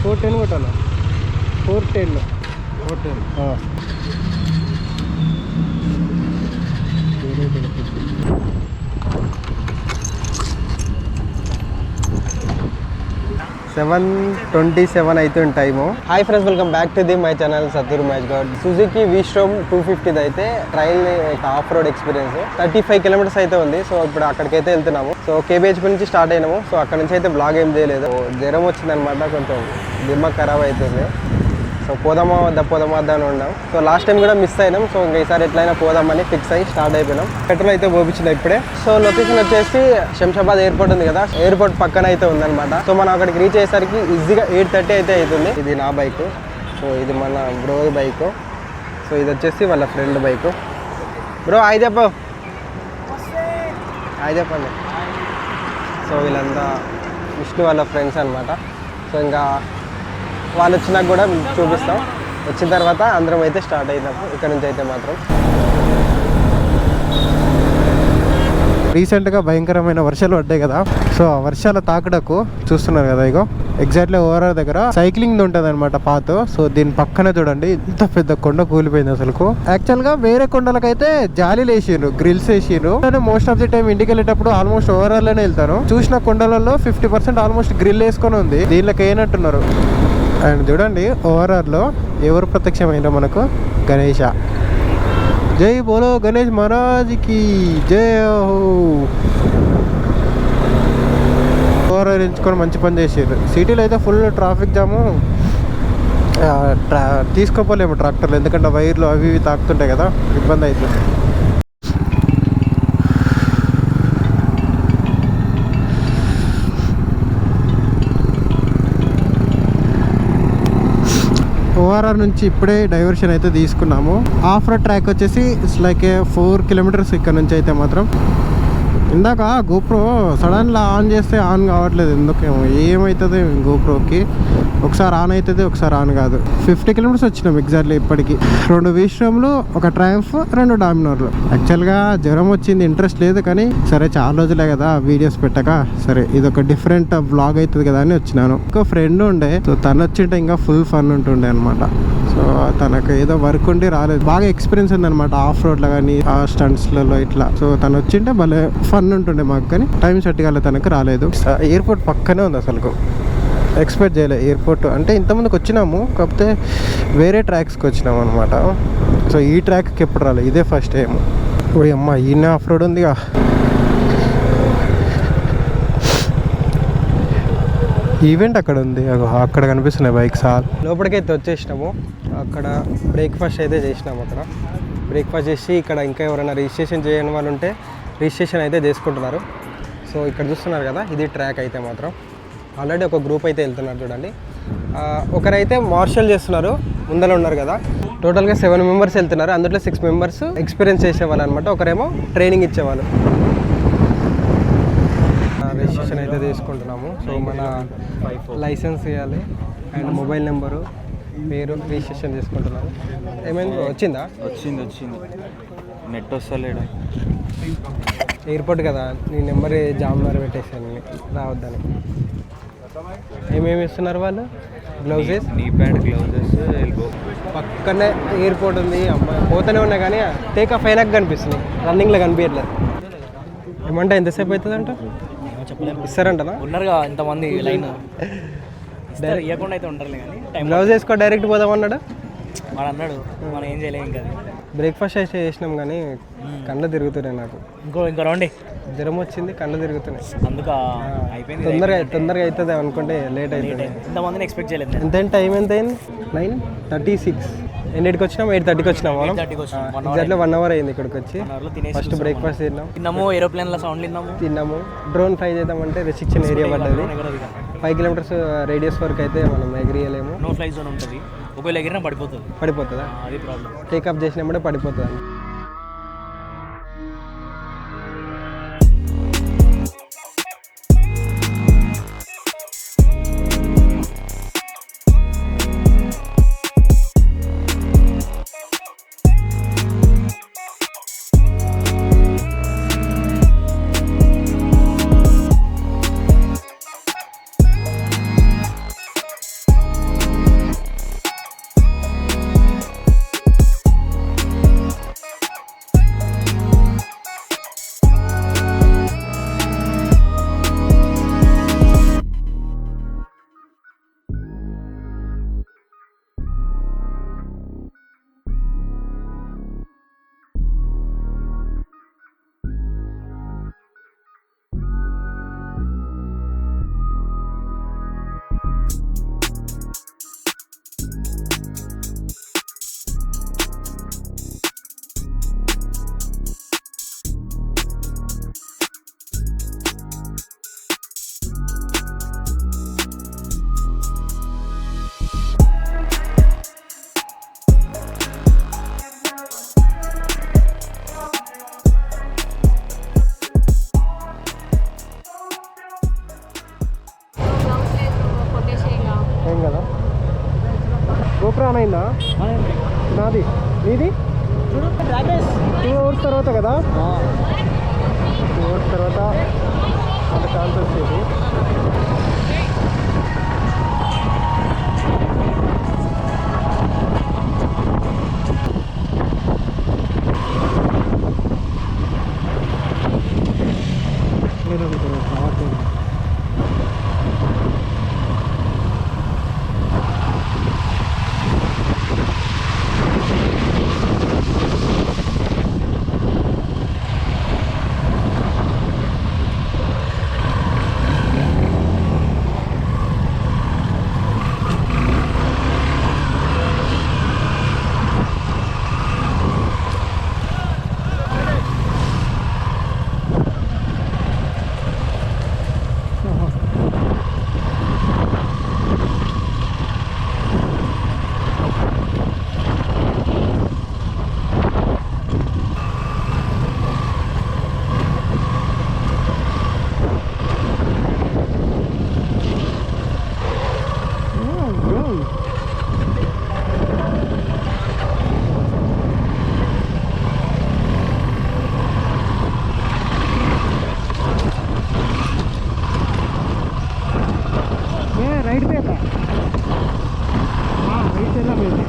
410 కొట్టాలా 410 7:27 అవుతుంది time. Hi friends, welcome back to my channel Sattur match God. Suzuki V-Strom 250 అయితే trial of road experience 35 kilometres అయితే ఉంది. So ఇప్పుడు అక్కడికైతే వెళ్తున్నాము. సో KBHP నుంచి స్టార్ట్ అయినాము. సో అక్కడ నుంచి అయితే బ్లాగ్ ఏం చేయలేదు. జ్వరం వచ్చిందనమాట, కొంచెం దిమ్మ ఖరాబ్ అవుతుంది. సో పోదామా వద్దా అని ఉన్నాం. సో లాస్ట్ టైం కూడా మిస్ అయినాం. సో ఇంకా ఈసారి ఎట్లయినా పోదామని ఫిక్స్ అయ్యి స్టార్ట్ అయిపోయినాం. పెట్రోల్ అయితే పోపించిన ఇప్పుడే. సో లొకేషన్ వచ్చేసి శంషాబాద్ ఎయిర్పోర్ట్ ఉంది కదా, ఎయిర్పోర్ట్ పక్కన అయితే ఉందన్నమాట. సో మనం అక్కడికి రీచ్ అయ్యేసరికి ఈజీగా 8:30 అయితే అవుతుంది. ఇది నా బైక్, సో ఇది మన బ్రో బైక్, సో ఇది వచ్చేసి వాళ్ళ ఫ్రెండ్ బైక్. బ్రో హాయ్ చెప్పండి. సో వీళ్ళంతా విష్ణు వాళ్ళ ఫ్రెండ్స్ అనమాట. సో ఇంకా వాళ్ళు వచ్చినాక కూడా చూపిస్తాం. వచ్చిన తర్వాత అందరం అయితే స్టార్ట్ అయినాము ఇక్కడ నుంచి అయితే మాత్రం. రీసెంట్గా భయంకరమైన వర్షాలు పడ్డాయి కదా. సో ఆ వర్షాల తాకడకు చూస్తున్నారు కదా, ఇగో ఎగ్జాక్ట్లీ ఓవరాల్ దగ్గర సైక్లింగ్ ఉంటుంది అనమాట పాత్. సో దీని పక్కనే చూడండి ఇంత పెద్ద కొండ కూలిపోయింది అసలు. యాక్చువల్గా వేరే కొండలకైతే జాలీలు వేసిర్రు, గ్రిల్స్ వేసిర్రు. మోస్ట్ ఆఫ్ ది టైం ఇంటికి వెళ్ళేటప్పుడు ఆల్మోస్ట్ ఓవరాల్ లోనే వెళ్తాను. చూసిన కొండలలో 50% ఆల్మోస్ట్ గ్రిల్ వేసుకొని ఉంది. దీనిలోకి ఏనంటున్నారు. అండ్ చూడండి ఓవరాల్లో ఎవరు ప్రత్యక్షమైనా మనకు గణేష. జై బోలో గణేష్ మహారాజ్కి జై. ఓవరాల్ ఎంచుకొని మంచి పని చేసారు. సిటీలో అయితే ఫుల్ ట్రాఫిక్ జాము, తీసుకోపోలేము ట్రాక్టర్లు, ఎందుకంటే వైర్లు అవి ఇవి తాకుతుంటాయి కదా, ఇబ్బంది అవుతుంది. ఓఆర్ఆర్ నుంచి ఇప్పుడే డైవర్షన్ అయితే తీసుకున్నాము. ఆఫ్ రోడ్ ట్రాక్ వచ్చేసి ఇట్స్ లైక్ 4 కిలోమీటర్స్ ఇక్కడ నుంచి అయితే మాత్రం. ఇందాక గోప్రో సడన్గా ఆన్ చేస్తే ఆన్ కావట్లేదు ఎందుకేమో, ఏమవుతుంది గోప్రోకి. ఒకసారి ఆన్ అవుతుంది, ఒకసారి ఆన్ కాదు. 50 కిలోమీటర్స్ వచ్చినాం ఎగ్జాక్ట్లీ ఇప్పటికి. 2 V-Stromలు, ఒక ట్రయంఫ్, 2 డామినోర్లు. యాక్చువల్గా జ్వరం వచ్చింది, ఇంట్రెస్ట్ లేదు, కానీ సరే చాలా రోజులే కదా వీడియోస్ పెట్టక, సరే ఇది ఒక డిఫరెంట్ బ్లాగ్ అవుతుంది కదా అని వచ్చినాను. ఒక ఫ్రెండ్ ఉండే, సో తను వచ్చింటే ఇంకా ఫుల్ ఫన్ ఉంటుండే అనమాట. సో తనకు ఏదో వర్క్ ఉండి రాలేదు. బాగా ఎక్స్పీరియన్స్ ఉందన్నమాట ఆఫ్ రోడ్లో కానీ ఆ స్టంట్స్లలో ఇట్లా. సో తను వచ్చింటే భలే ఫన్ ఉంటుండే మాకు, కానీ టైం సెట్ కాలేదు, తనకు రాలేదు. ఎయిర్పోర్ట్ పక్కనే ఉంది అసలు, ఎక్స్పెక్ట్ చేయలేదు. ఎయిర్పోర్ట్ అంటే ఇంతమందికి వచ్చినాము, కాకపోతే వేరే ట్రాక్స్కి వచ్చినాము అనమాట. సో ఈ ట్రాక్కి ఎప్పుడు రాలేదు, ఇదే ఫస్ట్ టైం. ఓ అమ్మ, ఈయన ఆఫ్ రోడ్ ఉందిగా. ఈవెంట్ అక్కడ ఉంది, అక్కడ కనిపిస్తున్నాయి బైక్స్. లోపలికైతే వచ్చేసినాము. అక్కడ బ్రేక్ఫాస్ట్ అయితే చేసినాము. అక్కడ బ్రేక్ఫాస్ట్ చేసి ఇక్కడ ఇంకా ఎవరైనా రిజిస్ట్రేషన్ చేయని వాళ్ళు ఉంటే రిజిస్ట్రేషన్ అయితే చేసుకుంటున్నారు. సో ఇక్కడ చూస్తున్నారు కదా, ఇది ట్రాక్ అయితే మాత్రం. ఆల్రెడీ ఒక గ్రూప్ అయితే వెళ్తున్నారు చూడండి. ఒకరైతే మార్షల్ చేస్తున్నారు, ముందర ఉన్నారు కదా. టోటల్గా 7 మెంబర్స్ వెళ్తున్నారు. అందులో 6 మెంబర్స్ ఎక్స్పీరియన్స్ చేసేవాళ్ళు అనమాట, ఒకరేమో ట్రైనింగ్ ఇచ్చేవాళ్ళు. రిజిస్ట్రేషన్ అయితే తీసుకుంటున్నాము. సో మన లైసెన్స్ ఇవ్వాలి అండ్ మొబైల్ నెంబరు, పేరు, రిజిస్ట్రేషన్ తీసుకుంటున్నాము. ఏమైంది, వచ్చిందా? వచ్చింది. నెట్ వస్తలేడు. ఎయిర్పోర్ట్ కదా, నీ నెంబర్ జామ్నర్ పెట్టేసాను రావద్దని. ఏమేమి ఇస్తున్నారు వాళ్ళు? గ్లౌజెస్, నీ ప్యాడ్, గ్లౌజెస్, ఎల్బో. పక్కనే ఎయిర్పోర్ట్ ఉంది. అమ్మాయి పోతూనే ఉన్నాయి కానీ టేక్ ఆఫ్ అయినాక కనిపిస్తున్నాయి, రన్నింగ్లో కనిపించట్లేదు. ఏమంటే ఎంతసేపు అవుతుందంట? ఇస్తారంటనా? ఉన్నారుగా ఇంతమంది లైన్, ఇవ్వకుండా అయితే ఉంటారులే కానీ. గ్లౌజ్ వేసుకో, డైరెక్ట్ పోదామన్నాడు వాడు అన్నాడు, మనం ఏం చేయలేము. ఇంకా బ్రేక్ఫాస్ట్ అయితే చేసినాం కానీ కళ్ళు తిరుగుతున్నాయి నాకు. ఇంకో రౌండ్ జ్వరం వచ్చింది, కళ్ళు తిరుగుతున్నాయి. అందుకు అయిపోయింది. తొందరగా అవుతుంది అనుకుంటే లేట్ అవుతుంది. ఇంతమందిని ఎక్స్పెక్ట్ చేయలేదు. ఎంత టైం ఎంత అయింది? 9:36. ఎన్నిటికి వచ్చినాం? 8:30కి వచ్చినాం. ఎగ్జాక్ట్లీ 1 అవర్ అయింది ఇక్కడికి వచ్చి. ఫస్ట్ బ్రేక్ఫాస్ట్ తిన్నాము, ఏరోప్లేన్లో సౌండ్ తిన్నాము. డ్రోన్ ఫ్లై చేద్దామంటే రెస్ట్రిక్షన్ ఏరియా పడ్డది. 5 కిలోమీటర్స్ రేడియస్ వరకు అయితే మనం ఎగిరియలేము. నో ఫ్లై జోన్ ఉంటుంది, ఒకవేళ ఎగిరినా పడిపోతుందా? అది ప్రాబ్లం. టేకప్ చేసినప్పుడే పడిపోతుంది. గోపురం ఆన్ అయిందా? నాది నీది 2 hours తర్వాత కదా, 2 hours తర్వాత అంత ఛాన్స్ వచ్చేది. రైట్ पे था, हाँ राइट से ना मेरे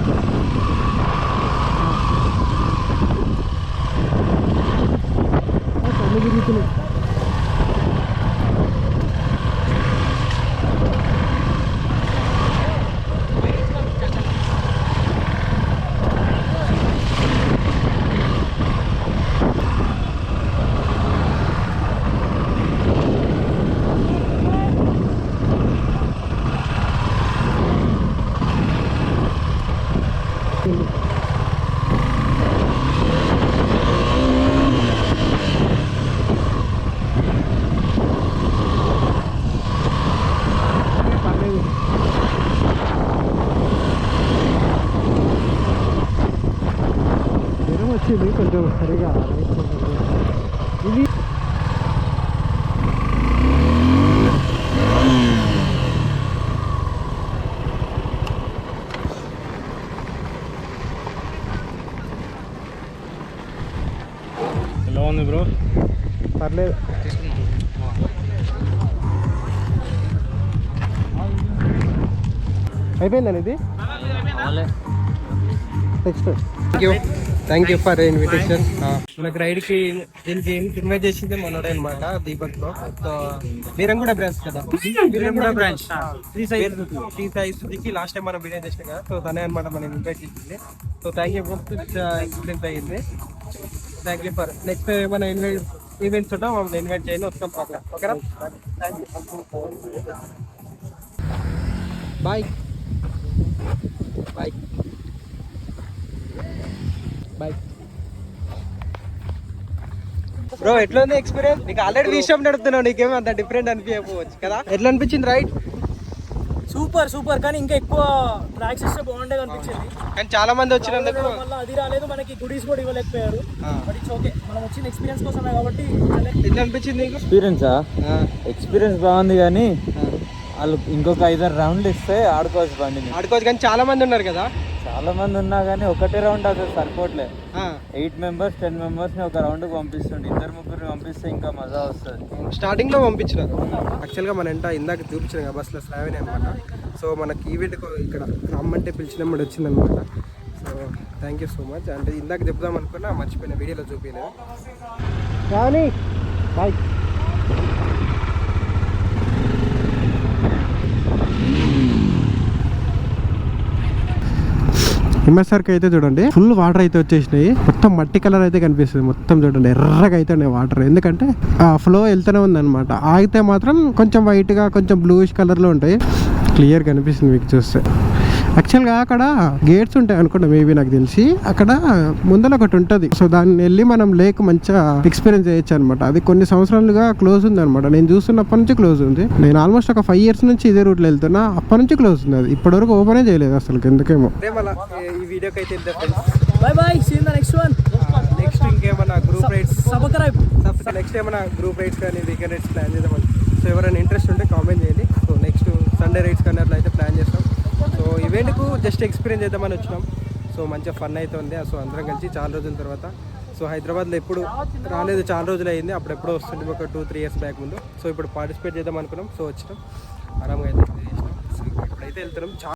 వచ్చింది కొంచెం సరిగా ఇది. ఎలా ఉంది బ్రో? పర్లేదు. అయిపోయిందని ఇది next. Thank you for invitation. మనకు రైడ్కి దీనికి ఇన్వైట్ చేసింది మనోడే అనమాట, దీపక్ లో. సో వీరంగూడ బ్రాంచ్ కదా, Veeranguda branch Sri Sai Suzuki last time మనం వీడియో చేసినాం కదా, సో తనే అనమాట మనం ఇన్వైట్ చేసింది. So thank you for experience అయ్యింది. థ్యాంక్ యూ ఫర్ నెక్స్ట్ ఏమైనా ఈవెంట్స్ ఉంటాం మమ్మల్ని ఇన్వైట్ చేయండి, వస్తాం పక్క. ఓకేనా? Thank you. Bye bye bye. Bro ఎట్లా ఉంది ఎక్స్పీరియన్స్? నీకు ఆల్రెడీ విషయం నడుపుతున్నావు, నీకేమో అంత డిఫరెంట్ అనిపించకపోవచ్చు కదా. ఎట్లా అనిపించింది రైడ్? సూపర్ కానీ ఇంకా ఎక్కువ ట్రాక్స్ ఇస్తే బాగుండేది అనిపించింది. కానీ చాలా మంది వచ్చినందుకు మళ్ళీ అది రాలేదు, మనకి గుడీస్ కూడా ఇవ్వలేకపోయారు. బట్ ఇట్స్ ఓకే, మనం వచ్చిన ఎక్స్పీరియన్స్ కోసమే కాబట్టి. ఎట్లా అనిపించింది నీకు? ఎక్స్పీరియన్స్ బాగుంది కానీ వాళ్ళు ఇంకొక 5-6 రౌండ్లు ఇస్తే ఆడుకోవచ్చు బండిని. ఆడుకోవచ్చు కానీ చాలా మంది ఉన్నారు కదా. చాలా మంది ఉన్నా కానీ ఒకటే రౌండ్ అసలు సరిపోవట్లే. 8 members 10 members ని ఒక రౌండ్కి పంపిస్తుండే, 2-3 పంపిస్తే ఇంకా మజా వస్తుంది. స్టార్టింగ్ లో పంపించినారు. యాక్చువల్గా మన ఎంట ఇందాక చూపించిన కదా బస్సులో స్లావెన్ అనమాట. సో మనకి ఈవెంట్ ఇక్కడ రమ్మంటే పిలిచినప్పుడు వచ్చిందనమాట. So thank you so much. అంటే ఇందాక చెప్దాం అనుకున్నా, మర్చిపోయిన, వీడియోలో చూపించలేదు కానీ. బాయ్. ఎంఎస్ఆర్కి అయితే చూడండి ఫుల్ వాటర్ అయితే వచ్చేసినాయి, మొత్తం మట్టి కలర్ అయితే కనిపిస్తుంది, మొత్తం చూడండి ఎర్రగా అయితే ఉన్నాయి వాటర్. ఎందుకంటే ఆ ఫ్లో వెళ్తూనే ఉందన్నమాట. ఆగితే మాత్రం కొంచెం వైట్గా కొంచెం బ్లూయిష్ కలర్లో ఉంటాయి, క్లియర్ కనిపిస్తుంది మీకు చూస్తే. యాక్చువల్గా అక్కడ గేట్స్ ఉంటాయి అనుకుంటా మేబీ, నాకు తెలిసి అక్కడ ముందర ఒకటి ఉంటుంది. సో దాన్ని వెళ్ళి మనం లేక్ మంచిగా ఎక్స్పీరియన్స్ చేయొచ్చు అనమాట. అది కొన్ని సంవత్సరాలుగా క్లోజ్ ఉంది అనమాట. నేను చూస్తున్నప్పటి నుంచి క్లోజ్ ఉంది. నేను ఆల్మోస్ట్ ఒక 5 years నుంచి ఇదే రూట్లో వెళ్తున్నా, అప్పటి నుంచి క్లోజ్ ఉంది. అది ఇప్పటివరకు ఓపెనే చేయలేదు అసలు, ఎందుకేమో. ఈ వీడియోకి అయితే bye bye, see you in the next one. Next ఇంకేమన్నా గ్రూప్ రైడ్స్ నెక్స్ట్ ఏమైనా గ్రూప్ రైడ్స్ కానీ వీకెండ్ రైడ్స్ ప్లాన్ చేద్దామని. సో ఎవరైనా ఇంట్రెస్ట్ ఉంటే కామెంట్ చేయండి. సో నెక్స్ట్ సండే రైడ్స్ కానీ అట్లా అయితే ప్లాన్ చేస్తాం. సో ఇవే ఈవెంట్కు జస్ట్ ఎక్స్పీరియన్స్ చేద్దామని వచ్చినాం. సో మంచిగా ఫన్ అయితే ఉంది. సో అందరం కలిసి చాలా రోజుల తర్వాత. సో హైదరాబాద్లో ఎప్పుడు రాలేదు, చాలా రోజులు అయింది. అప్పుడు ఎప్పుడో వస్తుంది ఒక 2-3 ఇయర్స్ బ్యాక్ ముందు. సో ఇప్పుడు పార్టిసిపేట్ చేద్దాం అనుకున్నాం. సో వచ్చినాం, ఆరాంగా అయితే చేసినాం. సో ఇప్పుడైతే వెళ్తున్నాం.